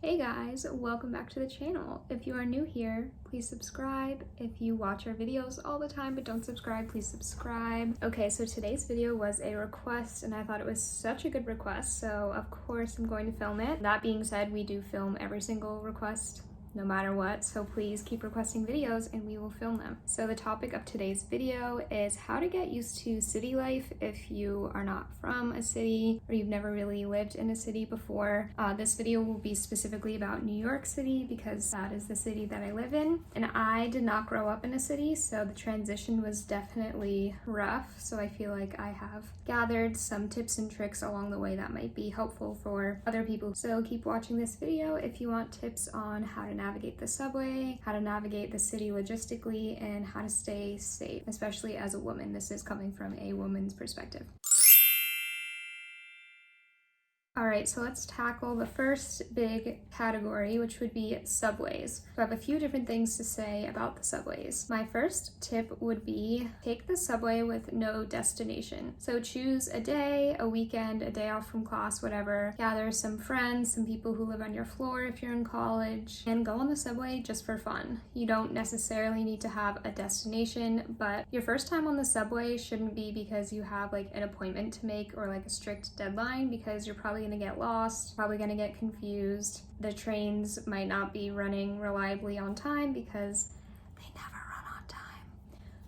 Hey guys, welcome back to the channel. If you are new here, please subscribe. If you watch our videos all the time but don't subscribe, please subscribe. Okay, so today's video was a request and I thought it was such a good request, so of course I'm going to film it. That being said, we do film every single request no matter what, so please keep requesting videos and we will film them. So the topic of today's video is how to get used to city life if you are not from a city or you've never really lived in a city before. This video will be specifically about New York City because that is the city that I live in, and I did not grow up in a city, so the transition was definitely rough. So I feel like I have gathered some tips and tricks along the way that might be helpful for other people. So keep watching this video if you want tips on how to navigate the subway, how to navigate the city logistically, and how to stay safe, especially as a woman. This is coming from a woman's perspective. All right, so let's tackle the first big category, which would be subways. So I have a few different things to say about the subways. My first tip would be take the subway with no destination. So choose a day, a weekend, a day off from class, whatever. Gather some friends, some people who live on your floor if you're in college, and go on the subway just for fun. You don't necessarily need to have a destination, but your first time on the subway shouldn't be because you have like an appointment to make or like a strict deadline, because you're probably going to get lost, probably going to get confused. The trains might not be running reliably on time because they never run on time.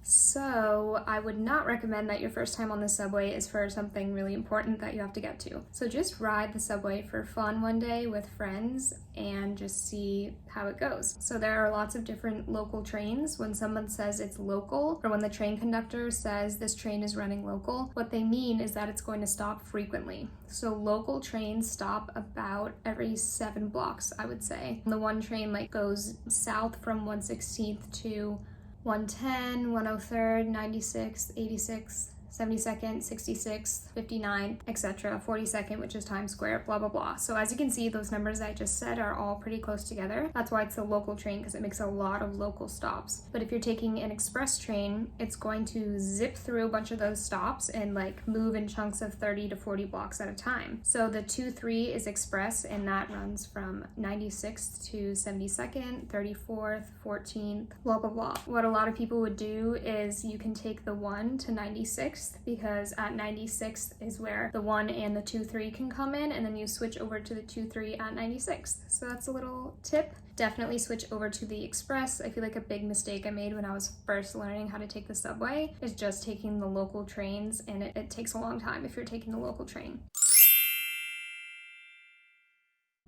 So I would not recommend that your first time on the subway is for something really important that you have to get to. So just ride the subway for fun one day with friends and just see how it goes. So there are lots of different local trains. When someone says it's local, or when the train conductor says this train is running local, what they mean is that it's going to stop frequently. So local trains stop about every 7 blocks, I would say. The one train like goes south from 116th to 110, 103rd, 96th, 86th, 72nd, 66th, 59th, etc., 42nd, which is Times Square, blah, blah, blah. So as you can see, those numbers I just said are all pretty close together. That's why it's a local train, because it makes a lot of local stops. But if you're taking an express train, it's going to zip through a bunch of those stops and like move in chunks of 30 to 40 blocks at a time. So the 2-3 is express, and that runs from 96th to 72nd, 34th, 14th, blah, blah, blah. What a lot of people would do is you can take the 1 to 96th, because at 96th is where the 1 and the 2-3 can come in, and then you switch over to the 2-3 at 96th. So that's a little tip. Definitely switch over to the express. I feel like a big mistake I made when I was first learning how to take the subway is just taking the local trains, and it takes a long time if you're taking the local train.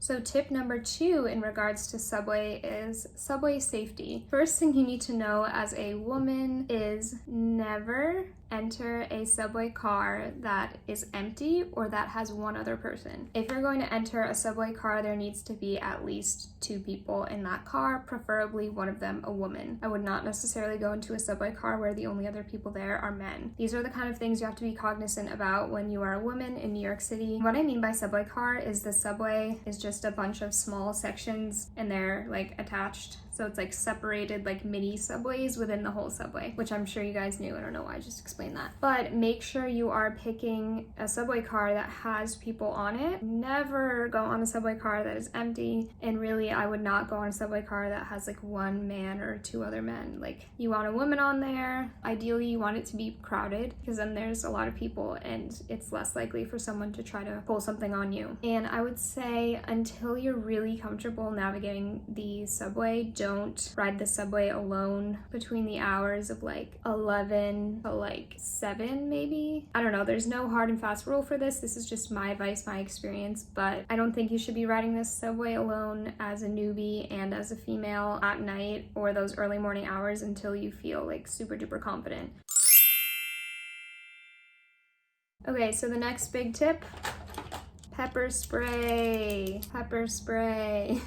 So tip number 2 in regards to subway is subway safety. First thing you need to know as a woman is never enter a subway car that is empty or that has one other person. If you're going to enter a subway car, there needs to be at least 2 people in that car, preferably one of them a woman. I would not necessarily go into a subway car where the only other people there are men. These are the kind of things you have to be cognizant about when you are a woman in New York City. What I mean by subway car is the subway is just a bunch of small sections and they're like attached. So it's like separated like mini subways within the whole subway, which I'm sure you guys knew. I don't know why I just explained that. But make sure you are picking a subway car that has people on it. Never go on a subway car that is empty. And really, I would not go on a subway car that has like 1 man or 2 other men. Like, you want a woman on there. Ideally, you want it to be crowded, because then there's a lot of people and it's less likely for someone to try to pull something on you. And I would say until you're really comfortable navigating the subway, don't ride the subway alone between the hours of like 11 to like 7 maybe. I don't know, there's no hard and fast rule for this. This is just my advice, my experience, but I don't think you should be riding this subway alone as a newbie and as a female at night or those early morning hours until you feel like super duper confident. Okay, so the next big tip, pepper spray. Pepper spray.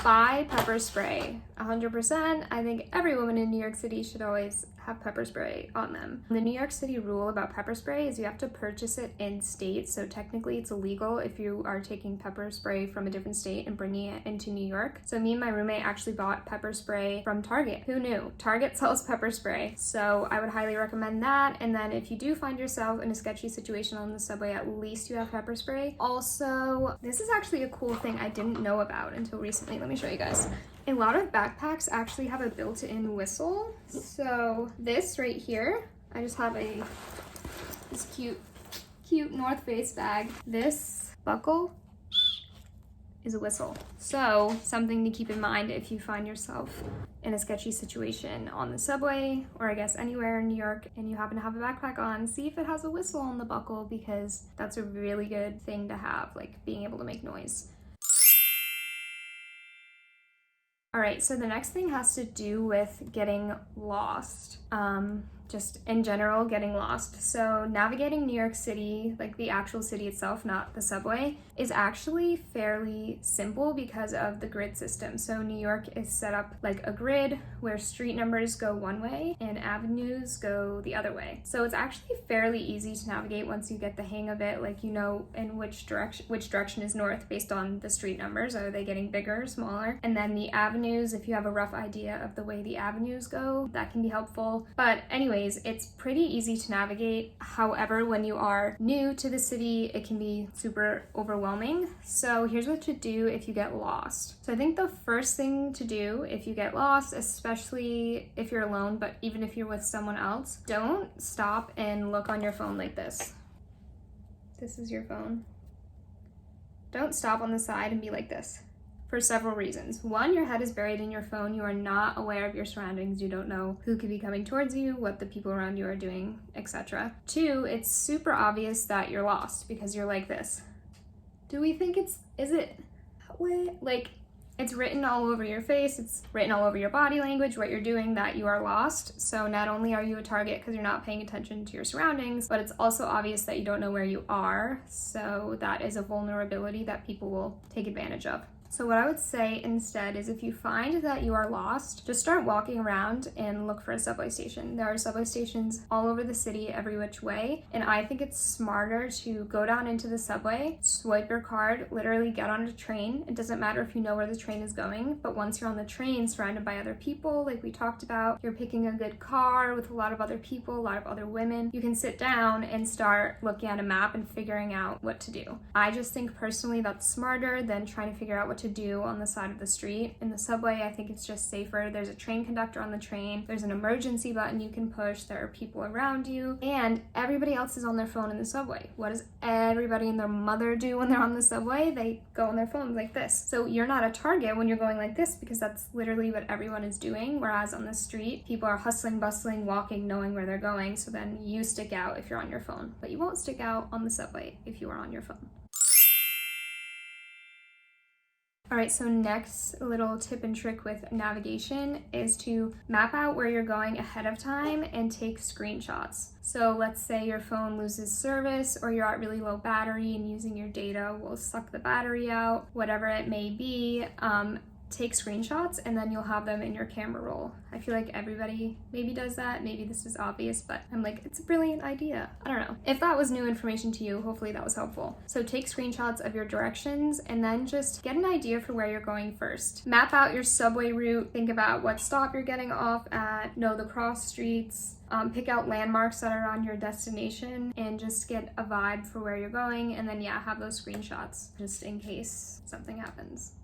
Buy pepper spray. 100%. I think every woman in New York City should always have pepper spray on them. The New York City rule about pepper spray is you have to purchase it in state, so technically it's illegal if you are taking pepper spray from a different state and bringing it into New York. So me and my roommate actually bought pepper spray from Target. Who knew? Target sells pepper spray, so I would highly recommend that. And then if you do find yourself in a sketchy situation on the subway, at least you have pepper spray. Also, this is actually a cool thing I didn't know about until recently. Let me show you guys. A lot of backpacks actually have a built-in whistle. So this right here, I just have this cute North Face bag. This buckle is a whistle. So something to keep in mind if you find yourself in a sketchy situation on the subway, or I guess anywhere in New York, and you happen to have a backpack on, see if it has a whistle on the buckle, because that's a really good thing to have, like being able to make noise. All right, so the next thing has to do with getting lost. Just in general, getting lost. So navigating New York City, like the actual city itself, not the subway, is actually fairly simple because of the grid system. So New York is set up like a grid where street numbers go one way and avenues go the other way. So it's actually fairly easy to navigate once you get the hang of it, like you know in which direction is north based on the street numbers. Are they getting bigger or smaller? And then the avenues, if you have a rough idea of the way the avenues go, that can be helpful. But anyways, it's pretty easy to navigate. However, when you are new to the city, it can be super overwhelming. So here's what to do if you get lost. So I think the first thing to do if you get lost, especially if you're alone, but even if you're with someone else, don't stop and look on your phone like this. This is your phone. Don't stop on the side and be like this. For several reasons. One, your head is buried in your phone. You are not aware of your surroundings. You don't know who could be coming towards you, what the people around you are doing, etc. Two, it's super obvious that you're lost because you're like this. Do we think is it that way? Like, it's written all over your face, it's written all over your body language, what you're doing, that you are lost. So not only are you a target because you're not paying attention to your surroundings, but it's also obvious that you don't know where you are. So that is a vulnerability that people will take advantage of. So what I would say instead is if you find that you are lost, just start walking around and look for a subway station. There are subway stations all over the city, every which way. And I think it's smarter to go down into the subway, swipe your card, literally get on a train. It doesn't matter if you know where the train is going, but once you're on the train surrounded by other people, like we talked about, you're picking a good car with a lot of other people, a lot of other women, you can sit down and start looking at a map and figuring out what to do. I just think personally that's smarter than trying to figure out what to do on the side of the street. In the subway, I think it's just safer. There's a train conductor on the train. There's an emergency button you can push. There are people around you, and everybody else is on their phone in the subway. What does everybody and their mother do when they're on the subway? They go on their phones like this. So you're not a target when you're going like this because that's literally what everyone is doing. Whereas on the street, people are hustling, bustling, walking, knowing where they're going. So then you stick out if you're on your phone, but you won't stick out on the subway if you are on your phone. All right, so next little tip and trick with navigation is to map out where you're going ahead of time and take screenshots. So let's say your phone loses service or you're at really low battery and using your data will suck the battery out, whatever it may be. Take screenshots and then you'll have them in your camera roll. I feel like everybody maybe does that. Maybe this is obvious, but I'm like, it's a brilliant idea. I don't know. If that was new information to you, hopefully that was helpful. So take screenshots of your directions and then just get an idea for where you're going first. Map out your subway route. Think about what stop you're getting off at, know the cross streets, pick out landmarks that are on your destination and just get a vibe for where you're going. And then yeah, have those screenshots just in case something happens.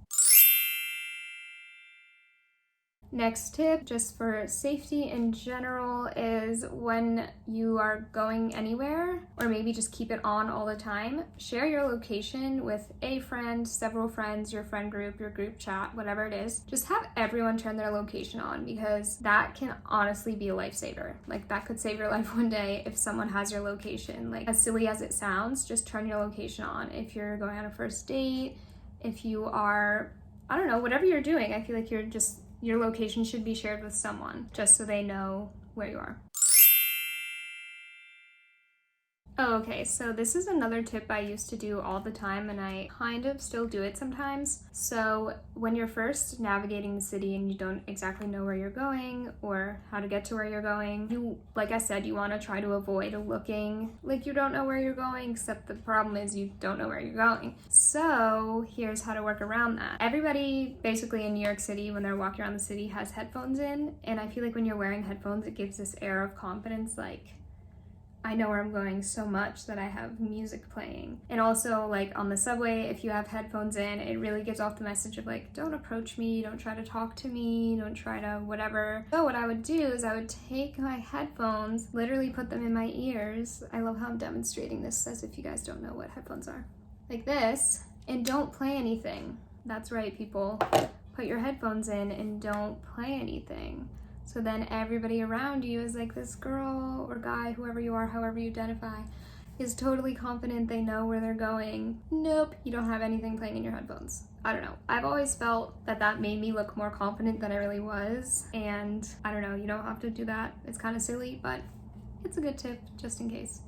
Next tip, just for safety in general, is when you are going anywhere, or maybe just keep it on all the time, share your location with a friend, several friends, your friend group, your group chat, whatever it is. Just have everyone turn their location on because that can honestly be a lifesaver. Like that could save your life one day if someone has your location. Like as silly as it sounds, just turn your location on. If you're going on a first date, if you are, I don't know, whatever you're doing, I feel like your location should be shared with someone just so they know where you are. Oh, okay, so this is another tip I used to do all the time, and I kind of still do it sometimes. So when you're first navigating the city and you don't exactly know where you're going or how to get to where you're going, you, like I said, you want to try to avoid looking like you don't know where you're going, except the problem is you don't know where you're going. So here's how to work around that. Everybody basically in New York City, when they're walking around the city, has headphones in, and I feel like when you're wearing headphones, it gives this air of confidence, like, I know where I'm going so much that I have music playing. And also, like, on the subway, if you have headphones in, it really gives off the message of, like, don't approach me, don't try to talk to me, don't try to whatever. So what I would do is I would take my headphones, literally put them in my ears. I love how I'm demonstrating this as if you guys don't know what headphones are. Like this, and don't play anything. That's right, people. Put your headphones in and don't play anything. So then everybody around you is like, this girl or guy, whoever you are, however you identify, is totally confident they know where they're going. Nope, you don't have anything playing in your headphones. I don't know. I've always felt that that made me look more confident than I really was. And I don't know, you don't have to do that. It's kind of silly, but it's a good tip just in case.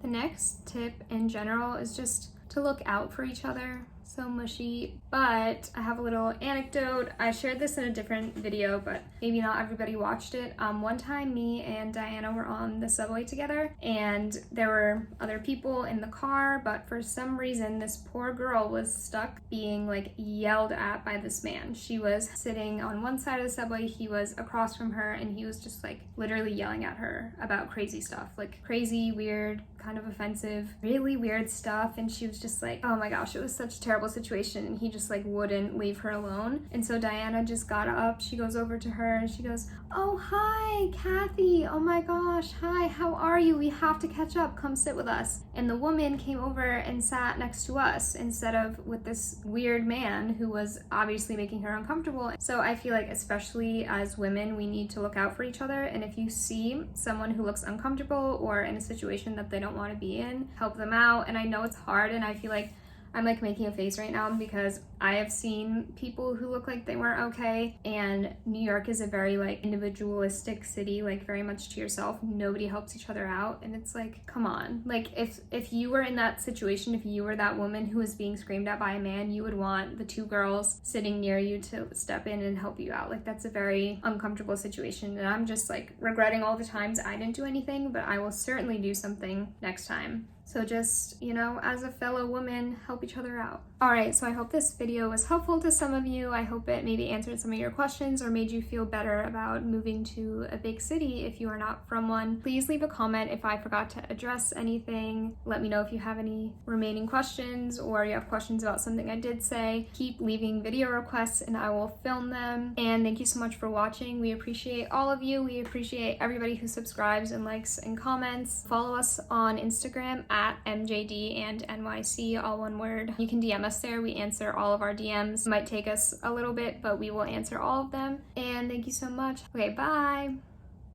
The next tip in general is just to look out for each other. So mushy, but I have a little anecdote. I shared this in a different video, but maybe not everybody watched it. One time me and Diana were on the subway together, and there were other people in the car, but for some reason this poor girl was stuck being like yelled at by this man. She was sitting on one side of the subway, he was across from her, and he was just like literally yelling at her about crazy stuff, like crazy, weird, kind of offensive, really weird stuff. And she was just like, oh my gosh, it was such a terrible situation, and he just like wouldn't leave her alone. And so Diana just got up, she goes over to her and she goes, oh hi Kathy, oh my gosh, hi, how are you? We have to catch up, come sit with us. And the woman came over and sat next to us instead of with this weird man who was obviously making her uncomfortable. So I feel like, especially as women, we need to look out for each other, and if you see someone who looks uncomfortable or in a situation that they don't want to be in, help them out. And I know it's hard, and I feel like I'm like making a face right now because I have seen people who look like they weren't okay, and New York is a very like individualistic city, like very much to yourself. Nobody helps each other out, and it's like, come on. Like if you were in that situation, if you were that woman who was being screamed at by a man, you would want the two girls sitting near you to step in and help you out. Like that's a very uncomfortable situation, and I'm just like regretting all the times I didn't do anything, but I will certainly do something next time. So just, you know, as a fellow woman, help each other out. All right, so I hope this video was helpful to some of you. I hope it maybe answered some of your questions or made you feel better about moving to a big city if you are not from one. Please leave a comment if I forgot to address anything. Let me know if you have any remaining questions or you have questions about something I did say. Keep leaving video requests and I will film them. And thank you so much for watching. We appreciate all of you. We appreciate everybody who subscribes and likes and comments. Follow us on Instagram at MJD and NYC, all one word. You can DM us there. We answer all of our DMs. It might take us a little bit, but we will answer all of them. And thank you so much. Okay, bye.